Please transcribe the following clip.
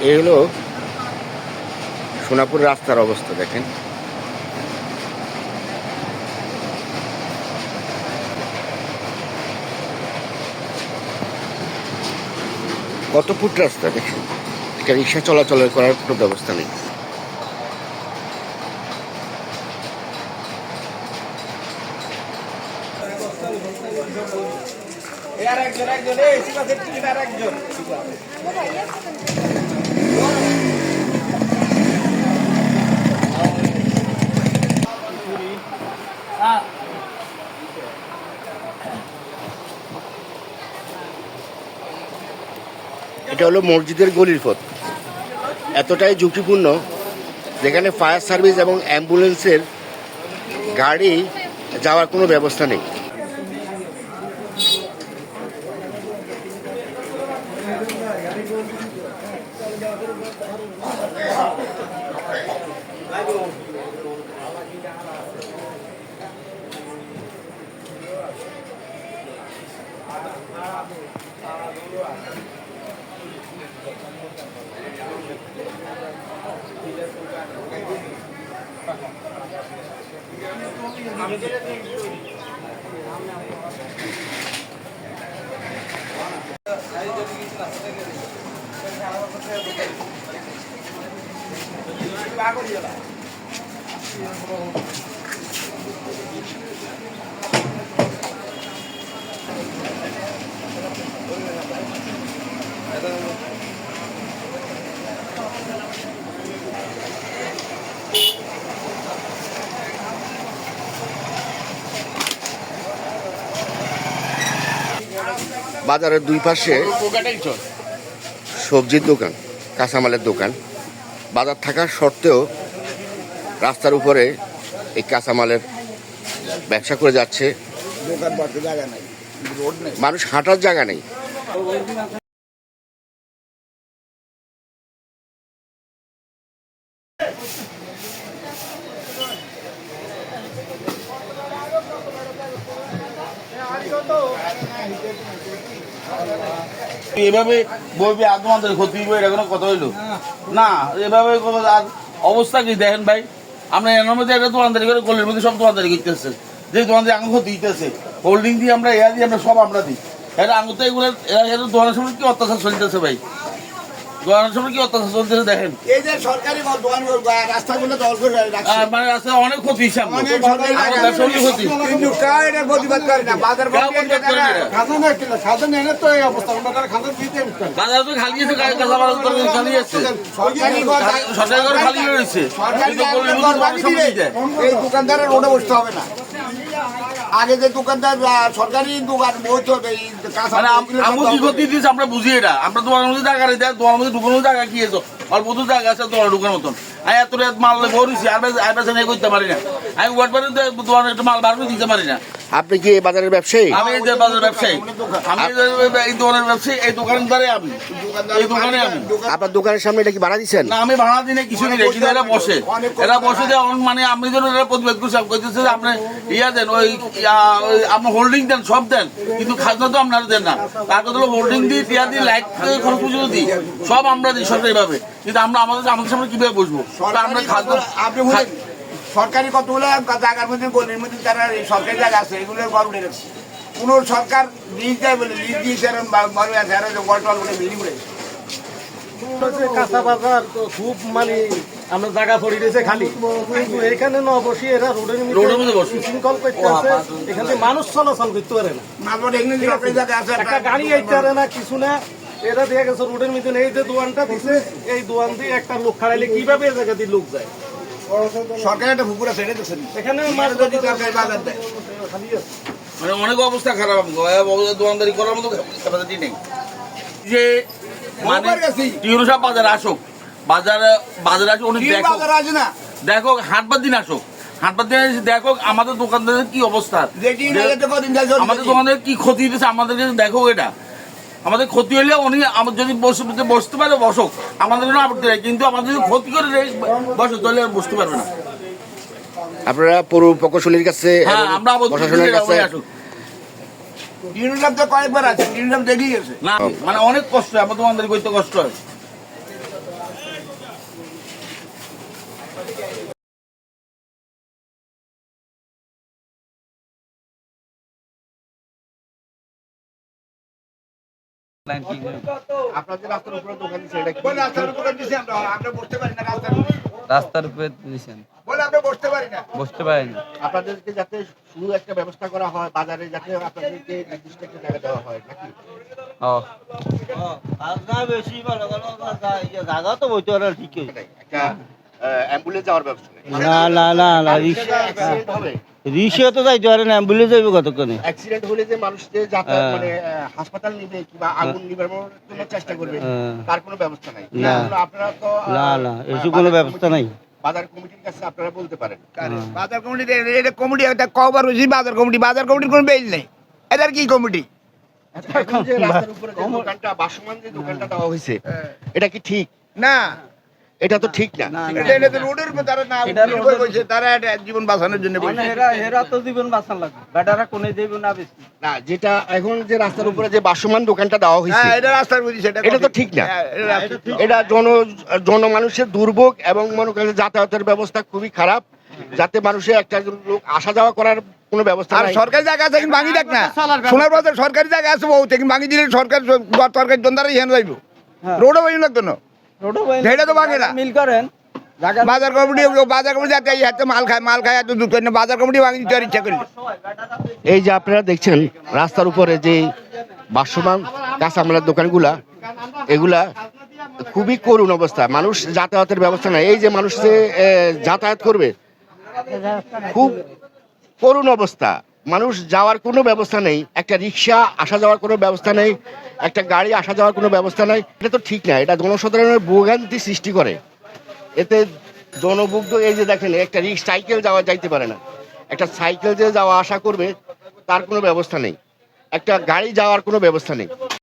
এই হলো সোনাপুর রাস্তার অবস্থা, দেখেন। কত ফুট রাস্তা দেখেন, এটা রিক্সা চলাচল করার কোনো ব্যবস্থা নেই। এটা হলো মসজিদের গলির পথ, এতটাই ঝুঁকিপূর্ণ যেখানে ফায়ার সার্ভিস এবং অ্যাম্বুলেন্সের গাড়ি যাওয়ার কোনো ব্যবস্থা নেই। বাজারের দুই পাশে সবজির দোকান, কাঁচামালের দোকান। বাজার থাকার সত্ত্বেও রাস্তার উপরে এই কাঁচামালের ব্যবসা করে যাচ্ছে। মানুষ হাঁটার জায়গা নেই। এভাবে বইবে তোমাদের ক্ষতি হইবে, এটা কোনো কথা হইলো না। এভাবে অবস্থা কি দেখেন ভাই, আমরা এর মধ্যে একটা দোকানদারি করে গলির মধ্যে সব দোকানদারি করতেছে, যে দোকানদারি আঙুল ক্ষতি দিতেছে, হোল্ডিং দিয়ে আমরা এরা দিই, আমরা সব আমরা দিই। এটা আঙুলতে এগুলো দোকানের সময় কি অত্যাচার চলতেছে ভাই, দোকানের সময় কি অত্যাচার চলতেছে দেখেন। এই যে সরকারি রাস্তাগুলো দল করে মানে রাস্তা অনেক ক্ষতি হিসাব ক্ষতি প্রতিবাদ করে না। বাজার বাজার তো খালি আছে, খালি আছে, সরকারি ঘর খালি রয়েছে। এই দোকানদারের রোডে বসতে হবে না। আগে যে দোকানদার সরকারি দোকান আমি কি ক্ষতি দিয়েছি আমরা বুঝি, এটা আমরা দোকানের মধ্যে জায়গা দেয়, দোকানের মধ্যে ঢুকানোর জায়গা কি অল্প দূর জায়গা আছে দোকান ঢুকার মতন। আমি এত রেট মাল ভরিছি আর করতে পারি না, আমি ওয়ার্ড বারে দোকানে একটু মাল বার করে দিতে পারি না। আপনি কি এই বাজারের ব্যবসায়ী? আমি এই যে বাজার ব্যবসায়ী, আমি এই দোকানের ব্যবসায়ী, এই দোকানদারে আমি, এই দোকানে আমি। আপনার দোকানের সামনে এটা কি ভাড়া দিচ্ছেন? না, আমি ভাড়া দিই না, কিছু দিই, কিন্তু এরা বসে যে মানে আমি যেন এরা প্রতিবাদ করতেছে যে আপনি ইয়া দেন, ওই আপনার হোল্ডিং দেন, সব দেন, কিন্তু খাজনা তো আপনারা দেন না। তার কথা হলো হোল্ডিং দিই, টিয়া দিই, লাইট খরচ পর্যন্ত দিই, সব আমরা দিই সরকারিভাবে, কিন্তু আমরা আমাদের সামনে কিভাবে বসবো? আমরা খাজনা সরকারি কতগুলো জায়গার মধ্যে গলির মধ্যে যারা সরকারি জায়গা আছে এগুলো ঘর উঠে রাখছে। কোন সরকার লিজ দেয় বলে লিজ দিয়েছে, বিল্ডিং উঠে কাঁচা বাজার খুব মানে আমরা জায়গা পড়ে রয়েছে খালি, কিন্তু এখানে না বসে এরা রোডের মধ্যে শৃঙ্খল করতেছে, এখানে মানুষ চলাচল করতে পারে না, একটা গাড়ি আইতে পারে না, কিছু না। এরা দেখা গেছে রোডের মধ্যে এই যে দোকানটা দিচ্ছে, এই দোকান দিয়ে একটা লোক খাড়াইলে কিভাবে এই জায়গা দিয়ে লোক যায়? সরকার একটা পুকুর আছে এখানে মানে অনেক অবস্থা খারাপ, দোকানদারি করার মতো ক্যাপাসিটি নেই। যে মানে টিউরসাপ বাজারে আসুক, বাজারে আসুক, উনি দেখো হাটবার দিন আসুক, হাটবার দিন দেখো আমাদের দোকানদারের কি অবস্থা, আমাদের দোকানদারের কি ক্ষতি হয়েছে আমাদেরকে দেখো। এটা আমাদের ক্ষতি হলে উনি যদি বসতে পারে বসুক, আমাদের কোনো আপত্তি নেই, কিন্তু আমাদের যদি ক্ষতি করে বসে তাহলে বসতে পারবে না। আপনারা পৌর প্রকৌশলীর কাছে, আমরা প্রশাসনের কাছে কয়েকবার আছে, দেখেই গেছে না, মানে অনেক কষ্ট হয়, আমাদের দোকানদারি করতে কষ্ট হয়। আপনাদের রাস্তার উপরে দোকান দিচ্ছে এটা কি বলে রাস্তার উপরে দিছি আমরা বসতে পারি না রাস্তার উপরে। রাস্তার উপরে দিয়েছেন, বলে আমরা বসতে পারি না। বসতে পারেন। আপনাদেরকে যাতে শুধু একটা ব্যবস্থা করা হয় বাজারে যাতে আপনাদেরকে নির্দিষ্ট একটা জায়গা দেওয়া হয় নাকি ও জায়গা তো বইতে পারে ঠিক একটা অ্যাম্বুলেন্স যাওয়ার ব্যবস্থা নেই না অ্যাক্সিডেন্ট হবে রিক্সা তো যাইতে পারে না, অ্যাম্বুলেন্স যাইবে কতক্ষণে? অ্যাক্সিডেন্ট হলে যে মানুষকে যাতায়াত মানে হাসপাতাল নিবে কিংবা আগুন নিবানোর জন্য চেষ্টা করবে তার কোনো ব্যবস্থা নাই না। আপনারা তো না এসব কোনো ব্যবস্থা নাই। বাজার কমিটির কাছে আপনারা বলতে পারেন বাজার কমিটি এটা কমিটি একটা কবার হয়েছি বাজার কমিটির কোনো বেল নেই। এদের কি কমিটি? এখন যে রাস্তার উপরে যে দোকানটা বাসমান যে দোকানটা দেওয়া হয়েছে এটা কি ঠিক না এটা তো ঠিক না এটা তো রোডের উপর তারা না বসে তারা এটা জীবন বাঁচানোর জন্য বসে। হেরা তো জীবন বাঁচান লাগবে, বেটারা কোনে দেব না বেশি। না যেটা এখন যে রাস্তার উপরে যে বাসমান দোকানটা দেওয়া হয়েছে হ্যাঁ এটা রাস্তার বুঝি সেটা এটা তো ঠিক না। এটা জনমানুষের দুর্ভোগ এবং মনে করেন যে যাতায়াতের ব্যবস্থা খুবই খারাপ যাতে মানুষের একটা লোক আসা যাওয়া করার কোনো ব্যবস্থা আর নাই সরকারি জায়গা আছে কিন্তু ভাঙি দেখ না সোনার বাজার সরকারি জায়গা আছে বহুত কিন্তু ভাঙি দিলে সরকার জনতারাই হেন যাইব রোডও বাইন লাগতো না সেটা তো ভাঙে না মিল করেন বাজার কমিটি যাতে এত মাল খায় এত দুধ না বাজার কমিটি ভাঙি দিতে ইচ্ছা করি এই যে আপনারা দেখছেন রাস্তার উপরে যে বাসমান কাঁচামালের দোকানগুলা এগুলা খুবই করুণ অবস্থা মানুষ যাতায়াতের ব্যবস্থা নাই এই যে মানুষ যে যাতায়াত করবে খুব করুণ অবস্থা মানুষ যাওয়ার কোনো ব্যবস্থা নেই একটা রিক্সা আসা যাওয়ার কোনো ব্যবস্থা নেই একটা গাড়ি আসা যাওয়ার কোনো ব্যবস্থা নেই এটা তো ঠিক না এটা জনসাধারণের ভোগান্তি সৃষ্টি করে এতে জনমুগ্ধ এই যে দেখেন একটা সাইকেল যাইতে পারে না একটা সাইকেল যে যাওয়া আসা করবে তার কোনো ব্যবস্থা নেই একটা গাড়ি যাওয়ার কোনো ব্যবস্থা নেই